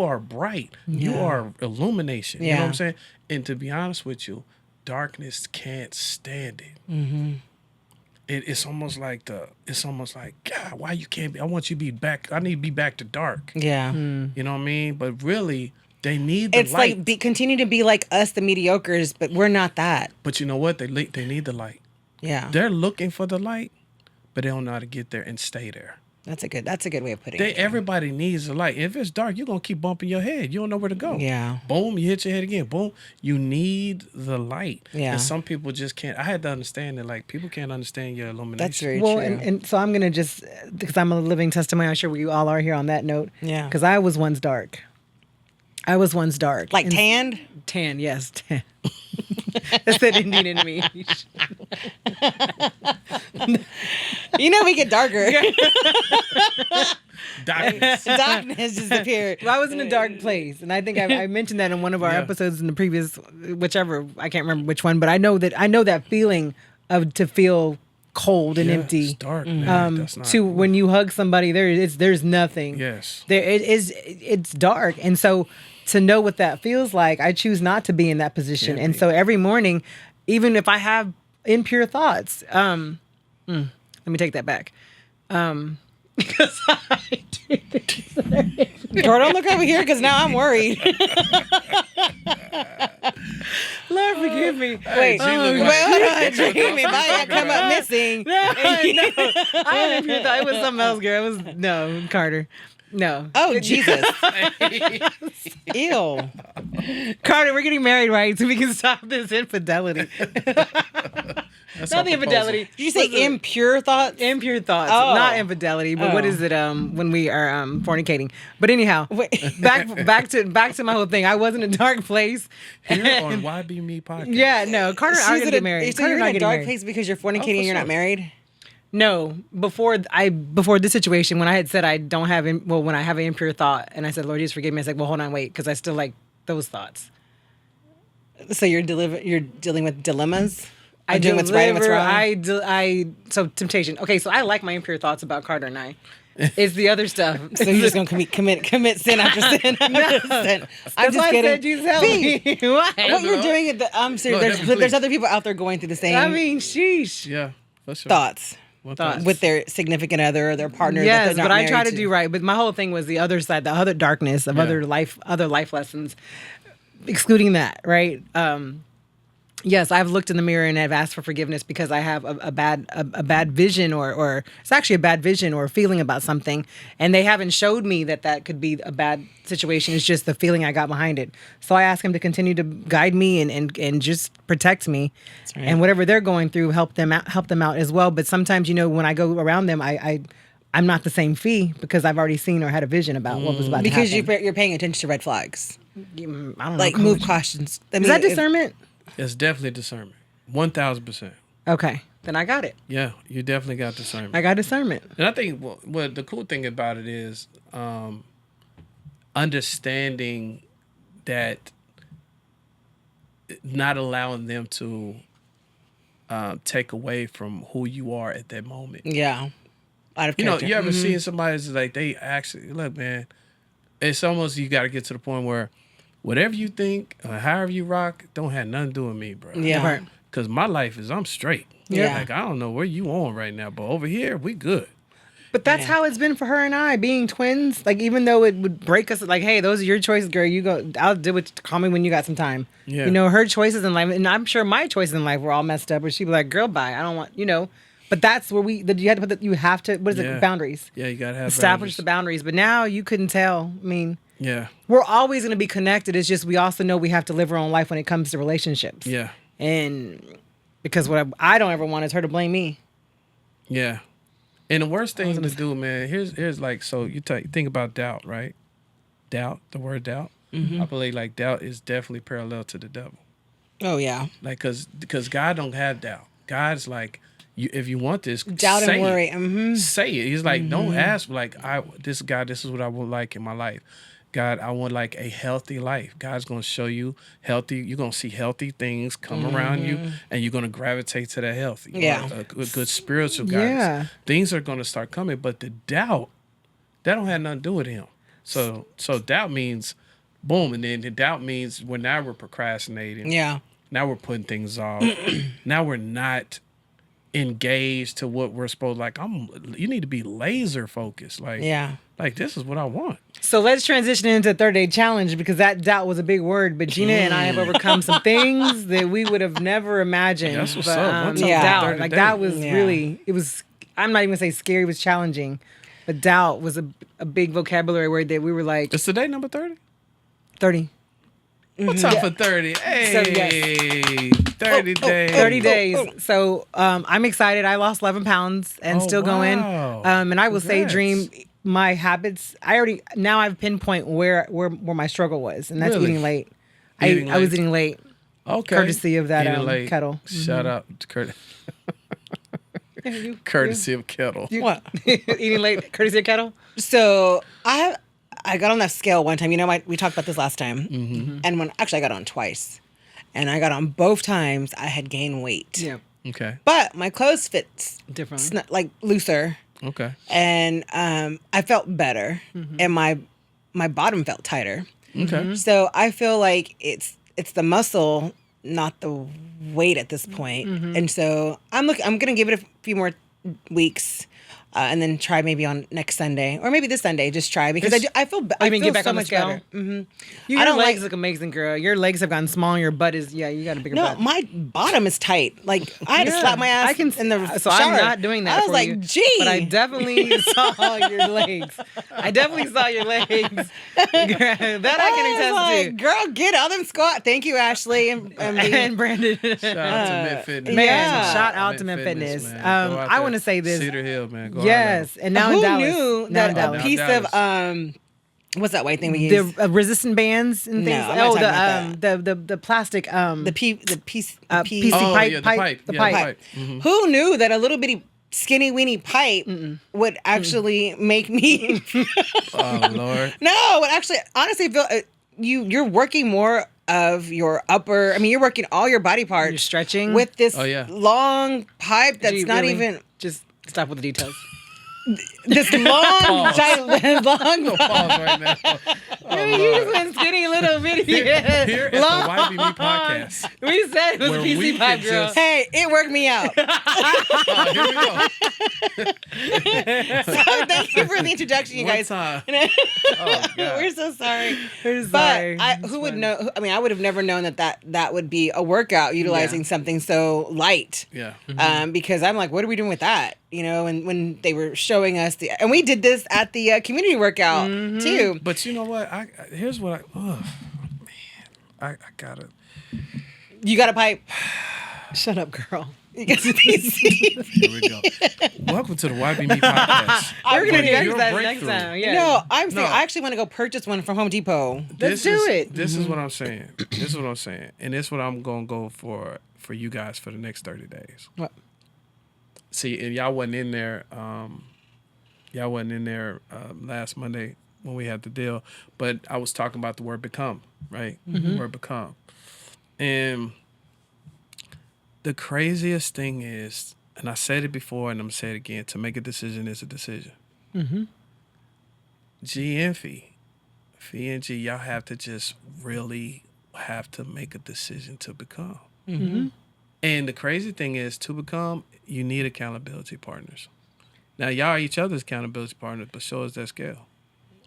S1: are bright. You are illumination. You know what I'm saying? And to be honest with you, darkness can't stand it. It's almost like God, why you can't be? I want you to be back. I need to be back to dark.
S3: Yeah.
S1: You know what I mean? But really, they need the
S3: It's
S1: light.
S3: like continue to be like us, the mediocres, but we're not that.
S1: But you know what? They need the light.
S3: Yeah.
S1: They're looking for the light, but they don't know how to get there and stay there.
S3: That's a good way of putting it.
S1: Everybody needs the light. If it's dark, you're gonna keep bumping your head. You don't know where to go.
S3: Yeah.
S1: Boom, you hit your head again. Boom. You need the light.
S3: Yeah.
S1: And some people just can't. I had to understand that like people can't understand your illumination.
S3: That's very
S2: Well,
S3: true.
S2: and so I'm gonna just because I'm a living testimony. I'm sure we all are here on that note.
S3: Yeah.
S2: Because I was once dark.
S3: Like tanned?
S2: Tan, yes, tan. That's that Indian in me.
S3: You know we get darker.
S1: Darkness.
S3: Darkness disappeared.
S2: Well, I was in a dark place, and I think I mentioned that in one of our episodes in the previous, whichever, I can't remember which one, but I know that feeling of to feel cold and empty.
S1: It's dark, man. That's not
S2: To when you hug somebody, there's nothing.
S1: Yes.
S2: It's dark, and so to know what that feels like, I choose not to be in that position. And so every morning, even if I have impure thoughts, let me take that back. Because I
S3: Girl, don't look over here because now I'm worried.
S2: Lord forgive me.
S3: Wait, hold on. Dreaming. Why come up missing?
S2: No, I had impure thoughts. It was something else, girl. It was Carter. No.
S3: Oh, Jesus. Ew.
S2: Carter, we're getting married, right? So we can stop this infidelity.
S1: That's
S2: Not
S1: our
S2: the infidelity.
S3: Did you say impure thoughts?
S2: Impure thoughts.
S3: Oh.
S2: Not infidelity, but what
S3: Oh.
S2: is it when we are fornicating? But anyhow, back to my whole thing. I was in a dark place.
S1: Here on YBME podcast.
S2: Yeah, no. Carter and I are gonna get married.
S3: So
S2: Carter
S3: you're
S2: and I
S3: in a
S2: getting
S3: dark
S2: married.
S3: place because you're fornicating and you're not
S1: sure.
S3: married?
S2: No, before this situation, when I had said I don't have, when I have an impure thought, and I said, Lord, Jesus, forgive me. I said, well, hold on, wait, because I still like those thoughts.
S3: So you're dealing with dilemmas? Doing what's right and what's wrong?
S2: So temptation. Okay, so I like my impure thoughts about Carter and I. It's the other stuff.
S3: So you're just gonna commit sin after sin after sin. I'm
S2: That's
S3: just
S2: why
S3: kidding.
S2: I said, Jesus, help me. Why?
S3: What you're doing, I'm serious.
S1: No,
S3: There's
S1: definitely.
S3: other people out there going through the same
S2: I mean, sheesh.
S1: Yeah. For sure.
S3: thoughts
S1: Thoughts.
S3: with their significant other or their partner. that
S2: Yes,
S3: they're not
S2: but I try
S3: married
S2: to do right. But my whole thing was the other side, the other darkness of
S1: Yeah.
S2: other life lessons, excluding that, right? Yes, I've looked in the mirror and I've asked for forgiveness because I have a bad vision or it's actually a bad vision or feeling about something, and they haven't showed me that could be a bad situation. It's just the feeling I got behind it. So I ask him to continue to guide me and just protect me,
S3: right.
S2: and whatever they're going through, help them out as well. But sometimes, when I go around them, I'm not the same fee because I've already seen or had a vision about what was about
S3: because
S2: to happen.
S3: you're paying attention to red flags,
S2: I don't know.
S3: like move cautions. I
S2: Is
S3: mean,
S2: that discernment?
S1: It's definitely discernment. 1,000%.
S2: Okay, then I got it.
S1: Yeah, you definitely got discernment.
S2: I got discernment.
S1: And I think what the cool thing about it is understanding that not allowing them to take away from who you are at that moment.
S3: Yeah, out of
S1: You know,
S3: character.
S1: you ever seen somebody that's like, they actually, look, man, it's almost you got to get to the point where whatever you think, or however you rock, don't have nothing to do with me, bro.
S3: Yeah.
S2: Right.
S1: Because my life is, I'm straight.
S3: Yeah.
S1: Like, I don't know where you on right now, but over here, we good.
S2: But that's how it's been for her and I, being twins. Like, even though it would break us, like, hey, those are your choices, girl. You go, I'll do it. Call me when you got some time.
S1: Yeah.
S2: Her choices in life, and I'm sure my choices in life were all messed up. Where she'd be like, girl, bye. I don't want, But that's where you have to, what is
S1: Yeah.
S2: it, boundaries.
S1: Yeah, you got to have
S2: Establish
S1: boundaries.
S2: the boundaries. But now you couldn't tell. I mean,
S1: Yeah.
S2: we're always going to be connected. It's just we also know we have to live our own life when it comes to relationships.
S1: Yeah.
S2: And because what I don't ever want is her to blame me.
S1: Yeah. And the worst thing to do, man, here's like, so you think about doubt, right? Doubt, the word doubt. I believe like doubt is definitely parallel to the devil.
S3: Oh yeah.
S1: Like, because God don't have doubt. God's like, if you want this,
S3: Doubt
S1: say
S3: and worry.
S1: it. Say it. He's like, don't ask like, this is what I would like in my life. God, I want like a healthy life. God's gonna show you healthy. You're gonna see healthy things come around you, and you're gonna gravitate to that healthy.
S3: Yeah.
S1: A good spiritual guidance.
S2: Yeah.
S1: Things are gonna start coming, but the doubt, that don't have nothing to do with him. So doubt means boom, and then the doubt means we're procrastinating.
S3: Yeah.
S1: Now we're putting things off. Now we're not engaged to what we're supposed. Like you need to be laser focused. Like like this is what I want.
S2: So let's transition into 30-day challenge, because that doubt was a big word. But Gina and I have overcome some things that we would have never imagined.
S1: That's what's
S2: but,
S1: up. What's up
S2: doubt,
S1: 30
S2: like
S1: days?
S2: that was really. It was. I'm not even gonna say scary. It was challenging, but doubt was a big vocabulary word that we were like
S1: It's today number 30.
S2: 30.
S1: What's up for 30? Hey,
S2: So, yes.
S1: 30 days.
S2: 30 days. So I'm excited. I lost 11 pounds and still going.
S1: wow.
S2: And I will say,
S1: Congrats.
S2: Dream, my habits. I've pinpoint where my struggle was, and that's
S1: Really?
S2: eating late.
S1: Eating
S2: I was
S1: late.
S2: eating late,
S1: Okay.
S2: courtesy of that
S1: Eating late.
S2: kettle.
S1: Shout out to courtesy of kettle.
S3: What?
S2: Eating late, courtesy of kettle.
S3: So I got on that scale one time. You know, we talked about this last time, and when actually I got on twice, and I got on both times. I had gained weight.
S2: Yeah,
S1: Okay.
S3: But my clothes fit
S2: differently.
S3: like looser,
S1: Okay.
S3: and I felt better, and my bottom felt tighter.
S1: Okay.
S3: So I feel like it's the muscle, not the weight at this point. And so I'm gonna give it a few more weeks. And then try maybe on next Sunday, or maybe this Sunday. Just try, because I feel I
S2: mean,
S3: feel
S2: get back
S3: so
S2: on the
S3: much
S2: scale?
S3: better. Mm-hmm.
S2: Your
S3: I don't
S2: legs
S3: like-
S2: look amazing, girl. Your legs have gotten small, and your butt is you got a bigger
S3: No,
S2: butt.
S3: my bottom is tight. Like I had to
S2: Yeah,
S3: slap my ass
S2: I can,
S3: in the
S2: so
S3: shower.
S2: I'm not doing that.
S3: I was
S2: for
S3: like,
S2: you,
S3: gee,
S2: but I definitely saw your legs. I definitely saw your legs. That I can
S3: was
S2: attest
S3: like,
S2: to.
S3: girl, get out them squat. Thank you, Ashley
S2: And Brandon.
S1: Shout out to Mid Fitness.
S2: Man,
S3: Yeah.
S2: shout out to Mid Fitness.
S1: man. Go out
S2: I
S1: there.
S2: want to say this.
S1: Cedar Hill, man. Go out
S2: Yes, and now
S3: Who
S2: in Dallas.
S3: knew
S2: Now
S3: that
S2: in
S3: a
S2: Dallas.
S3: piece
S1: Dallas.
S3: of what's that white thing we use?
S2: The resistant bands and
S3: No,
S2: things.
S3: I'm not talking about
S2: the plastic.
S3: the piece.
S2: PC
S1: Oh,
S2: pipe.
S1: yeah, the
S2: pipe.
S1: pipe.
S2: The
S1: Yeah,
S2: pipe.
S1: the pipe. Mhm.
S3: Who knew that a little bitty skinny weeny pipe would actually make me?
S1: Oh Lord.
S3: No, would actually honestly feel you're working more of your upper. I mean, you're working all your body parts.
S2: You're stretching.
S3: with this
S1: Oh, yeah.
S3: long pipe that's
S2: Gee,
S3: not
S2: really?
S3: even
S2: Just stop with the details.
S3: this long, giant, long.
S1: Pause right now. Oh,
S2: You
S1: Lord.
S2: just went skinny little bitty.
S1: Here at the
S2: long.
S1: YBME podcast.
S2: We said it was
S1: Where
S2: a
S1: we
S2: PC
S1: can
S2: pipe, girl.
S1: just-
S3: Hey, it worked me out.
S1: Oh, here we go.
S3: So thank you for the introduction, you
S1: One
S3: guys.
S1: time. Oh, God.
S3: We're so sorry.
S2: We're
S3: But
S2: sorry.
S3: who would know? I mean, I would have never known that would be a workout utilizing something so light.
S1: Yeah.
S3: Because I'm like, what are we doing with that? You know, and when they were showing us and we did this at the community workout too.
S1: But you know what? Here's what man. I gotta.
S3: You got a pipe.
S2: Shut up, girl.
S3: You got a PC.
S1: Here we go. Welcome to the YBME podcast.
S2: We're gonna
S1: Your
S2: do that next
S1: breakthrough.
S2: time. Yeah.
S3: No, I'm saying
S1: No.
S3: I actually want to go purchase one from Home Depot.
S2: Let's do it.
S1: This is what I'm saying. This is what I'm saying, and this is what I'm gonna go for you guys for the next 30 days.
S3: What?
S1: See, and y'all wasn't in there. Last Monday when we had the deal, but I was talking about the word become, right? The word become, and the craziest thing is, and I said it before, and I'm gonna say it again: to make a decision is a decision. G and Fee and G, y'all have to just really have to make a decision to become. And the crazy thing is, to become, you need accountability partners. Now, y'all are each other's accountability partners, but show us that scale.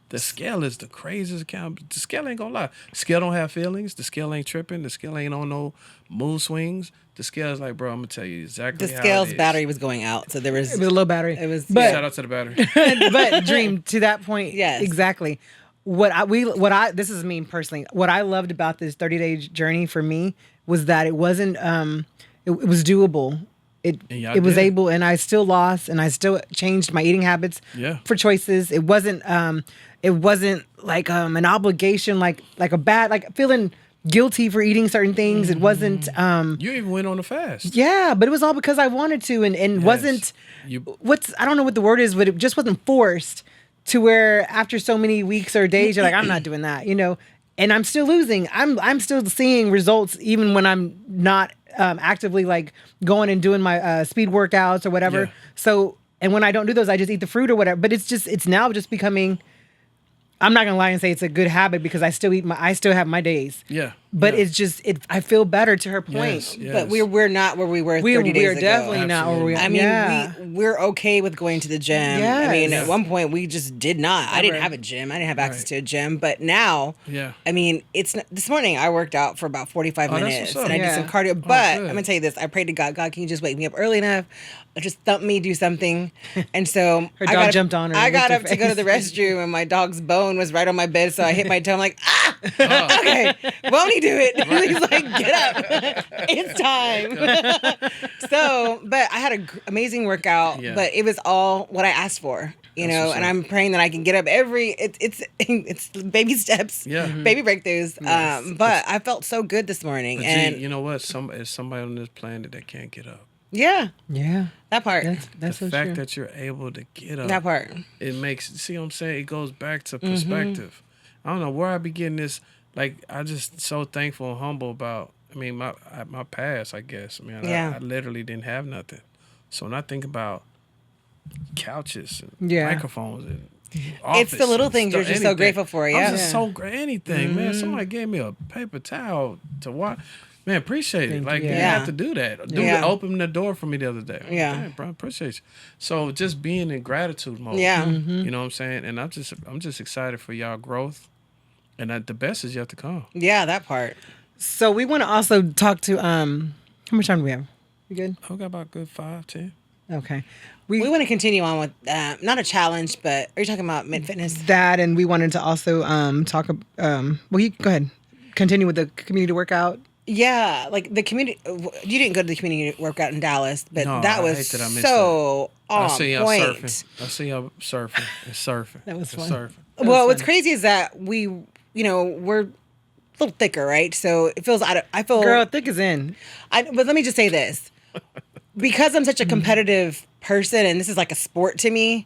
S1: The scale is the craziest accountability. The scale ain't gonna lie. The scale don't have feelings. The scale ain't tripping. The scale ain't on no mood swings. The scale is like, bro, I'm gonna tell you exactly
S3: The
S1: how
S3: scale's
S1: it is.
S3: battery was going out, so there was.
S2: It was a low battery.
S3: It was.
S2: But-
S1: Shout out to the battery.
S2: But Dream, to that point,
S3: Yes.
S2: exactly. This is me personally. What I loved about this 30-day journey for me was that it wasn't it was doable.
S1: And y'all
S2: it was
S1: did.
S2: able, and I still lost, and I still changed my eating habits
S1: Yeah.
S2: for choices. It wasn't like an obligation, like a bad, like feeling guilty for eating certain things. It wasn't
S1: You even went on a fast.
S2: yeah, but it was all because I wanted to, and
S1: Yes.
S2: wasn't
S1: You-
S2: I don't know what the word is, but it just wasn't forced to where after so many weeks or days you're like, I'm not doing that, and I'm still losing. I'm still seeing results even when I'm not actively like going and doing my speed workouts or whatever.
S1: Yeah.
S2: So, and when I don't do those, I just eat the fruit or whatever. But it's now just becoming. I'm not gonna lie and say it's a good habit because I still have my days.
S1: Yeah.
S2: But
S1: yeah.
S2: it's just I feel better to her point.
S1: Yes, yes.
S3: But we're not where we were 30 days
S2: We're
S3: ago.
S2: definitely not where we are.
S3: I mean,
S2: yeah.
S3: we're okay with going to the gym.
S2: Yes.
S3: I mean,
S2: Yeah.
S3: at one point we just did not. I didn't have a gym. I didn't have access
S1: Right.
S3: to a gym. But now,
S1: Yeah.
S3: I mean, this morning I worked out for about 45
S1: that's
S3: minutes
S1: what's up.
S3: and I did
S2: Yeah.
S3: some cardio. But
S1: good.
S3: I'm gonna tell you this: I prayed to God. God, can you just wake me up early enough? Just thump me, do something. And so
S2: Her
S3: I
S2: dog
S3: got up-
S2: jumped on her
S3: I
S2: and
S3: got
S2: licked
S3: up
S2: her
S3: to go to the
S2: face.
S3: restroom, and my dog's bone was right on my bed. So I hit my toe. I'm like, okay, won't he do it? He's like, get up, it's time. So, but I had an amazing workout.
S1: Yeah.
S3: But it was all what I asked for,
S1: That's
S3: and
S1: what's up.
S3: I'm praying that I can get up it's baby steps,
S1: Yeah. Mhm.
S3: baby breakthroughs. But I felt so good this morning,
S1: But
S3: and
S1: you know what? It's somebody on this planet that can't get up.
S3: yeah,
S2: Yeah.
S3: that part,
S2: That's
S1: The
S2: so
S1: fact
S2: true.
S1: that you're able to get up.
S3: that part.
S1: It makes, see what I'm saying? It goes back to
S3: Mm-hmm.
S1: perspective. I don't know where I be getting this. Like, I just so thankful and humble about, my past, I guess.
S3: Yeah.
S1: I literally didn't have nothing. So when I think about couches and
S2: Yeah.
S1: microphones and
S3: It's the little
S1: office and
S3: things you're
S1: stuff,
S3: just so
S1: anything,
S3: grateful for,
S1: I'm
S3: yeah.
S1: just so anything, man. Somebody gave me a paper towel to watch. Man, appreciate it.
S2: Thank
S1: Like,
S2: you.
S1: you
S3: Yeah.
S1: have to do that.
S3: Yeah.
S1: Open the door for me the other day.
S3: Yeah.
S1: Damn, bro, appreciate you. So just being in gratitude mode.
S3: Yeah.
S1: You know what I'm saying? And I'm just excited for y'all growth. And the best is yet to come.
S3: Yeah, that part.
S2: So we want to also talk to how much time do we have? You good?
S1: I got about a good 5, 10.
S2: Okay.
S3: We want to continue on with not a challenge, but are you talking about mid fitness?
S2: That, and we wanted to also talk well, you go ahead. Continue with the community workout.
S3: Yeah, like the community. You didn't go to the community workout in Dallas, but
S1: No,
S3: that
S1: I
S3: was
S1: hate that I missed
S3: so
S1: I
S3: on
S1: see y'all
S3: point.
S1: surfing. I see y'all surfing. It's surfing.
S2: That was
S1: It's
S2: fun.
S1: surfing.
S3: Well,
S2: was
S3: what's
S2: fun.
S3: crazy is that we're a little thicker, right? So it feels I feel
S2: Girl, thick is in.
S3: But let me just say this. Because I'm such a competitive person and this is like a sport to me,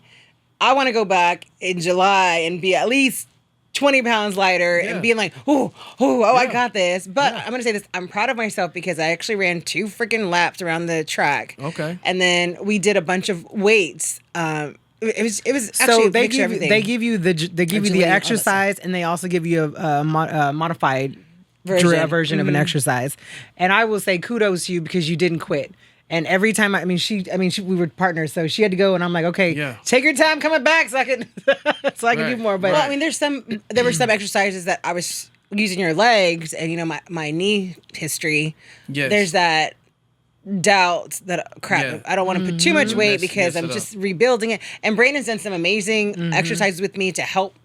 S3: I want to go back in July and be at least 20 pounds lighter
S1: Yeah.
S3: and being like, I
S1: Yeah.
S3: got this. But
S1: Yeah.
S3: I'm going to say this. I'm proud of myself because I actually ran 2 freaking laps around the track.
S1: Okay.
S3: And then we did a bunch of weights. It was actually
S2: So
S3: a mixture of everything.
S2: they give you the
S3: Agility, all
S2: the
S3: that
S2: exercise, and they also give you a modified
S3: Version.
S2: version of an exercise. And I will say kudos to you because you didn't quit. And every time, we were partners, so she had to go, and I'm like, okay,
S1: Yeah.
S2: take your time coming back, so I can, so I can do
S1: Right,
S2: more. But
S3: Well, I mean, there were some exercises that I was using your legs, and my knee history.
S1: Yes.
S3: There's that doubt that crap.
S1: Yeah.
S3: I don't want to put too much weight
S1: Mess-
S3: because
S1: mess
S3: I'm
S1: it
S3: just rebuilding it. And Brandon's done some amazing exercises with me to help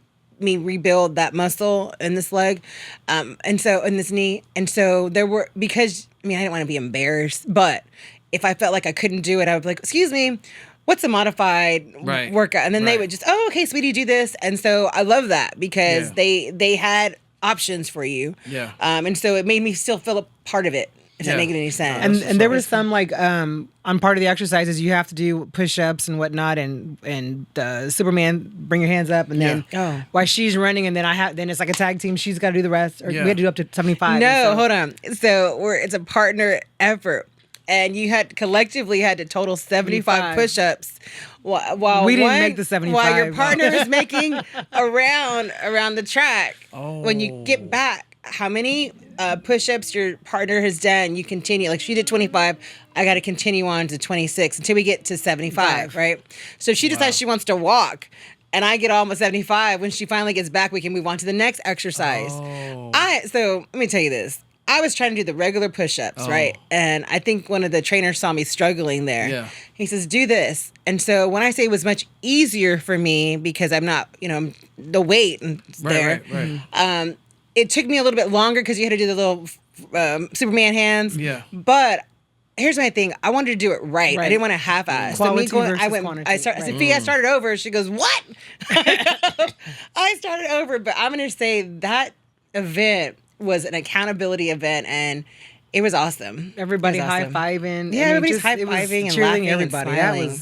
S3: me rebuild that muscle in this leg, and so in this knee. And so there were because I didn't want to be embarrassed, but if I felt like I couldn't do it, I would be like, excuse me. What's a modified
S1: Right.
S3: workout? And then they
S1: Right.
S3: would just, oh, okay, sweetie, do this. And so I love that because
S1: Yeah.
S3: they had options for you.
S1: Yeah.
S3: And so it made me still feel a part of it, if
S1: Yeah.
S3: that makes any sense.
S2: and
S1: That's what's
S2: there
S1: up.
S2: was some like on part of the exercises you have to do push-ups and whatnot, and Superman bring your hands up, and then
S3: Yeah. Oh.
S2: while she's running, and then it's like a tag team. She's got to do the rest, or
S1: Yeah.
S2: we had to do up to 75.
S3: No,
S2: and so-
S3: hold on. So it's a partner effort. And you had collectively had to total 75 push-ups while
S2: We didn't
S3: one-
S2: make the 75.
S3: While your partner is making around the track. When you
S1: Oh.
S3: get back, how many push-ups your partner has done, you continue. Like she did 25, I got to continue on to 26 until we get to 75, right? So she decides she wants to walk. And I get almost 75. When she finally gets back, we can move on to the next exercise.
S1: Oh.
S3: So let me tell you this. I was trying to do the regular push-ups, right? And I think one of the trainers saw me struggling there.
S1: Yeah.
S3: He says, do this. And so when I say it was much easier for me because I'm not, the weight and there.
S1: Right.
S3: It took me a little bit longer because you had to do the little Superman hands.
S1: Yeah.
S3: But here's my thing. I wanted to do it right. I
S2: Right.
S3: didn't want to half-ass.
S2: Quality versus
S3: I went.
S2: quantity.
S3: I started.
S2: Right.
S3: Sophia started over. She goes, "What?" I started over, but I'm gonna say that event was an accountability event, and it was awesome.
S2: Everybody
S3: It was awesome.
S2: high-fiving.
S3: Yeah, everybody's
S2: it was
S3: high-fiving and
S2: cheerleading
S3: laughing and
S2: everybody.
S3: smiling.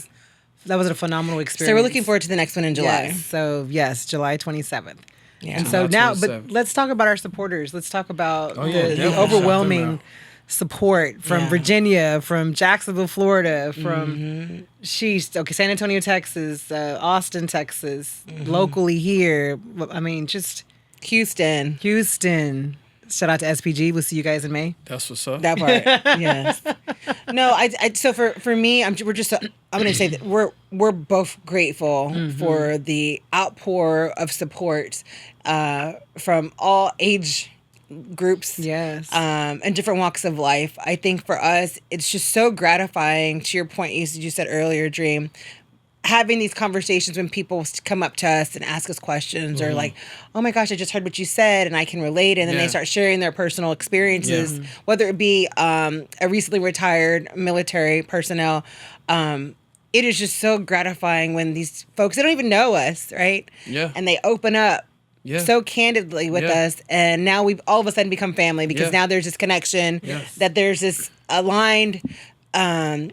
S2: That was a phenomenal experience.
S3: So we're looking forward to the next one in July.
S2: Yes. So yes, July 27th.
S3: Yeah.
S2: And so
S1: July
S2: now,
S1: 27th.
S2: but let's talk about our supporters. Let's talk about
S1: Oh, yeah,
S2: the
S1: definitely.
S2: overwhelming
S1: Shout them
S2: support from
S3: Yeah.
S2: Virginia, from Jacksonville, Florida, from San Antonio, Texas, Austin, Texas, locally here. I mean, just
S3: Houston.
S2: Houston. Shout out to SPG. We'll see you guys in May.
S1: That's what's up.
S3: That part, yes. No, I. So for me, I'm gonna say that we're both grateful for the outpour of support from all age groups,
S2: Yes.
S3: and different walks of life. I think for us, it's just so gratifying. To your point, you said earlier, Dream. Having these conversations when people come up to us and ask us questions or like, oh my gosh, I just heard what you said and I can relate. And then they
S1: Yeah.
S3: start sharing their personal experiences, whether it be a recently retired military personnel. It is just so gratifying when these folks, they don't even know us, right?
S1: Yeah.
S3: And they open up
S1: Yeah.
S3: so candidly with
S1: Yeah.
S3: us. And now we've all of a sudden become family because
S1: Yeah.
S3: now there's this connection,
S1: Yes.
S3: that there's this aligned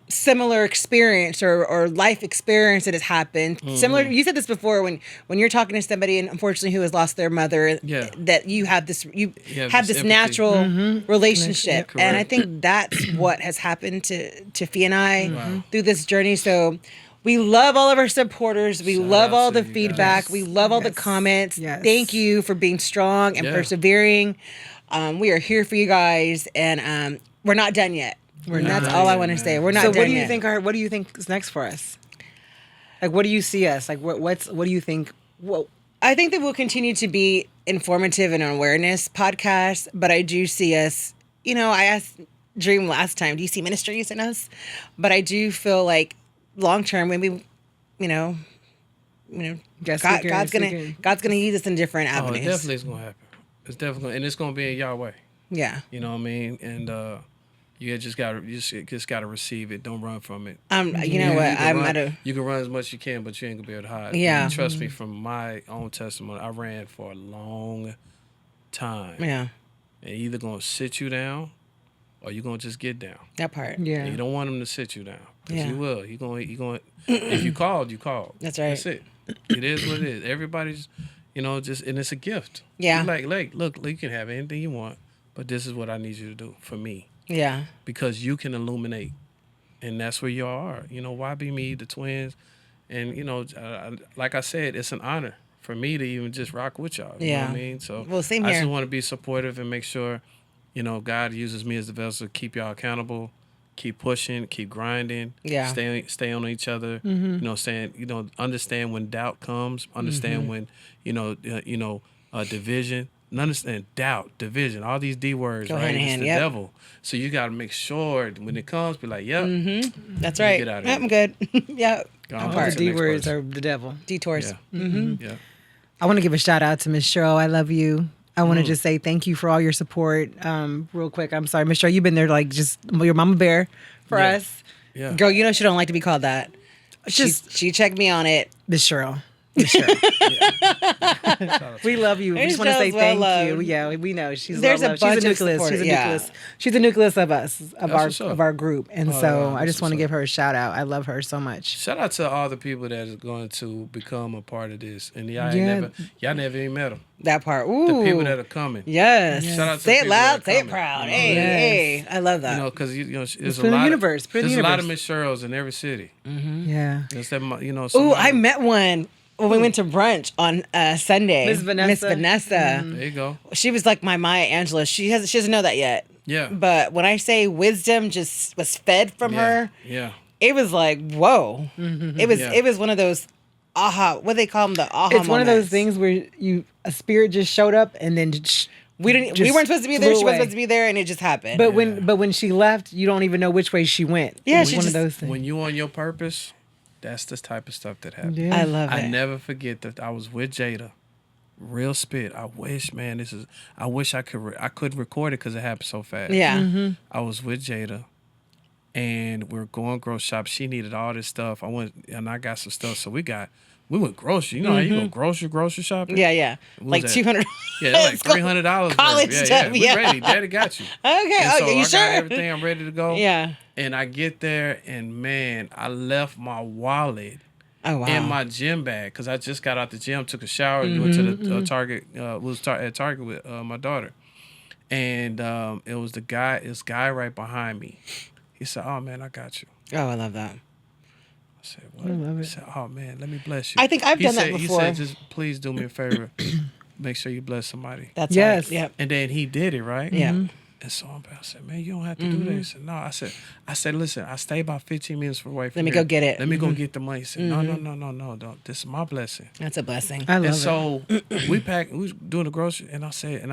S3: similar experience or life experience that has happened. Similar, you said this before when you're talking to somebody and unfortunately who has lost their mother,
S1: Yeah.
S3: that you have this have this
S1: empathy.
S3: natural relationship,
S1: Correct.
S3: and I think that's what has happened to Fee and I through this journey. So we love all of our supporters. We
S1: Shout
S3: love
S1: out
S3: all
S1: to
S3: the
S1: you
S3: feedback.
S1: guys.
S3: We love all the
S2: Yes.
S3: comments.
S2: Yes.
S3: Thank you for being strong and
S1: Yeah.
S3: persevering. We are here for you guys, and we're not done yet. That's
S1: not
S3: all I
S1: yet,
S3: want to
S1: man.
S3: say. We're not
S2: So
S3: done
S2: what do you
S3: yet.
S2: think what do you think is next for us? Like, what do you see us? Like, what do you think? Well,
S3: I think that we'll continue to be informative and an awareness podcast, but I do see us, I asked Dream last time, do you see ministries in us? But I do feel like long term, maybe,
S2: Guest
S3: God,
S2: speaker,
S3: God's
S2: speaker.
S3: gonna use us in different
S1: Oh, it
S3: avenues.
S1: definitely is gonna happen. It's definitely, and it's gonna be in Yahweh.
S3: Yeah.
S1: You know what I mean? And you just gotta receive it. Don't run from it.
S3: You know what?
S1: can
S3: I'm
S1: run,
S3: at a
S1: You can run as much as you can, but you ain't gonna be able to hide.
S3: Yeah.
S1: And trust me, from my own testimony, I ran for a long time.
S3: yeah,
S1: And either gonna sit you down, or you gonna just get down.
S3: that part.
S2: Yeah.
S1: And you don't want him to sit you down. 'Cause
S3: Yeah.
S1: you will. You going. If you called, you called.
S3: That's right.
S1: That's it. It is what it is. Everybody's, just, and it's a gift.
S3: Yeah.
S1: You look, you can have anything you want, but this is what I need you to do for me,
S3: Yeah.
S1: because you can illuminate, and that's where you are. YBME, the twins, and like I said, it's an honor for me to even just rock with y'all. You know what I
S3: Yeah.
S1: mean? So
S3: Well, same
S1: I
S3: here.
S1: just want to be supportive and make sure, God uses me as the vessel to keep y'all accountable, keep pushing, keep grinding,
S3: Yeah.
S1: stay on each other. Understand when doubt comes, understand when division. And understand doubt, division, all these D words,
S3: Go
S1: right?
S3: hand in
S1: It's
S3: hand,
S1: the
S3: yep.
S1: devil. So you got to make sure when it comes, be like, yep.
S3: That's right.
S1: get out of here.
S3: I'm good. yeah.
S1: Go on
S2: all
S1: to
S2: the
S1: the
S2: D
S1: next
S2: words
S1: person.
S2: are the devil.
S3: Detours.
S1: Yeah.
S2: I want to give a shout out to Miss Cheryl. I love you. I want to just say thank you for all your support. Real quick, I'm sorry, Miss Cheryl, you've been there like just your mama bear for
S1: Yeah.
S2: us.
S1: Yeah.
S3: Girl, she don't like to be called that. She checked me on it.
S2: Miss Cheryl. Miss Cheryl. We love you. We
S3: Miss
S2: just want to say
S3: Cheryl's well
S2: thank you.
S3: loved.
S2: Yeah, we know she's
S3: There's
S2: well
S3: a
S2: loved.
S3: bunch
S2: She's a
S3: of
S2: nucleus.
S3: supporters,
S2: She's a
S3: yeah.
S2: nucleus. She's the nucleus of us,
S1: That's what's up.
S2: of our group, and
S1: Oh,
S2: so
S1: yeah,
S2: I
S1: that's
S2: just want to
S1: what's
S2: give her a shout out. I love her so much.
S1: Shout out to all the people that is going to become a part of this, and y'all
S2: Yeah.
S1: never even met them.
S3: That part. Ooh.
S1: The people that are coming.
S3: Yes.
S1: Shout out to
S3: Say
S1: the
S3: it
S1: people
S3: loud,
S1: that are
S3: say it
S1: coming.
S3: proud.
S1: You know?
S3: Hey,
S2: Yes.
S3: hey. I love that.
S1: Because there's
S2: It's
S1: a
S2: for the
S1: lot.
S2: universe, for the
S1: There's a lot of
S2: universe.
S1: Miss Cheryls in every city.
S2: Yeah.
S1: There's that,
S3: Ooh,
S1: somebody-
S3: I met one when we went to brunch on Sunday.
S2: Miss Vanessa.
S3: Miss Vanessa.
S1: There you go.
S3: She was like my Maya Angelou. She doesn't know that yet.
S1: Yeah.
S3: But when I say wisdom just was fed from her,
S1: Yeah.
S3: it was like, whoa.
S1: Yeah.
S3: It was one of those aha, what do they call them? The aha
S2: It's one of those
S3: moments.
S2: things where a spirit just showed up and then
S3: We weren't supposed to be there.
S2: flew
S3: She wasn't
S2: away.
S3: supposed to be there, and it just happened.
S2: But when she left, you don't even know which way she went.
S3: Yeah,
S2: It's
S3: she
S2: one
S3: just-
S2: of those things.
S1: When you on your purpose, that's the type of stuff that happens.
S2: Yeah.
S3: I love it.
S1: I never forget that I was with Jada. Real spit. I wish, man, I wish I could. I couldn't record it because it happened so fast.
S3: Yeah.
S1: I was with Jada, and we're going grocery shop. She needed all this stuff. I went and I got some stuff. So we went grocery. You know how you go grocery shopping?
S3: Yeah, yeah.
S1: What
S3: Like
S1: was that?
S3: $200.
S1: Yeah, like $300.
S3: College
S1: Yeah,
S3: stuff,
S1: We
S3: yeah.
S1: ready. Daddy got you.
S3: Okay.
S1: And so
S3: Okay. You
S1: I
S3: sure?
S1: got everything. I'm ready to go.
S3: Yeah.
S1: And I get there, and man, I left my wallet
S3: Oh wow.
S1: in my gym bag because I just got out the gym, took a shower, went to the Target. At Target with my daughter, and it was this guy right behind me. He said, "Oh man, I got you."
S3: Oh, I love that.
S1: I said, "What?" He said, "Oh man, let me bless you."
S3: I think I've done that
S1: He
S3: before.
S1: said, "Just please do me a favor, make sure you bless somebody."
S3: That's
S2: Yes.
S3: right. Yep.
S1: And then he did it, right?
S3: Yeah.
S1: And so I said, "Man, you don't have to do that." He said, "No." I said, "Listen, I stay about 15 minutes away from
S3: Let me
S1: here.
S3: go get it.
S1: Let me go get the money." He said, "No, don't. This is my blessing."
S3: That's a blessing.
S2: I love
S1: And
S2: it.
S1: so we was doing the grocery, and I said,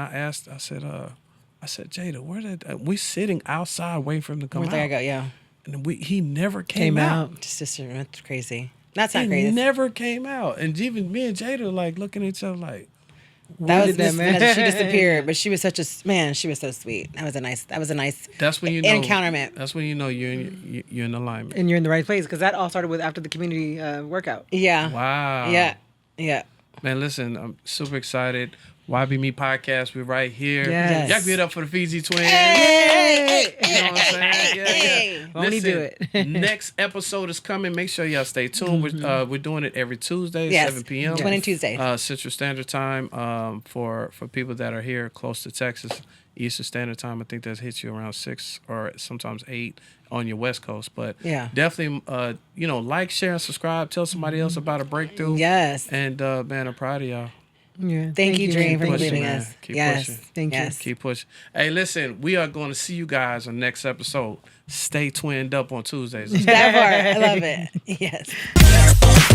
S1: Jada, we sitting outside waiting for him to come
S3: Where
S1: out.
S3: I go? Yeah.
S1: And he never came out.
S3: Just that's crazy. That's not
S1: He
S3: crazy.
S1: never came out. And even me and Jada like looking at each other like,
S3: That was
S2: did that, man?
S3: She disappeared, but she was such a man. She was so sweet. That was a nice.
S1: that's when you know
S3: encounterment.
S1: That's when you know you're in alignment.
S2: And you're in the right place because that all started with after the community workout.
S3: Yeah.
S1: Wow.
S3: Yeah. Yeah.
S1: Man, listen, I'm super excited. YBME podcast, we're right here.
S2: Yes.
S1: Y'all give it up for the Fiji twins.
S3: Hey.
S1: You know what I'm saying? Yeah,
S3: Hey.
S2: Won't he do it?
S1: Next episode is coming. Make sure y'all stay tuned. We're doing it every Tuesday,
S3: Yes.
S1: 7 p.m.
S3: Twin and Tuesdays.
S1: Central Standard Time. For people that are here close to Texas, Eastern Standard Time. I think that hits you around 6 or sometimes 8 on your West Coast. But
S3: Yeah.
S1: definitely, like, share, and subscribe. Tell somebody else about a breakthrough.
S3: Yes.
S1: And man, I'm proud of y'all.
S2: Yeah.
S3: Thank you, Dream, for
S1: Keep pushing,
S3: believing
S1: man.
S3: us.
S1: Keep
S3: Yes.
S1: pushing.
S2: Thank you.
S3: Yes.
S1: Keep pushing. Hey, listen, we are going to see you guys on next episode. Stay twinned up on Tuesdays.
S3: That part. I love it. Yes.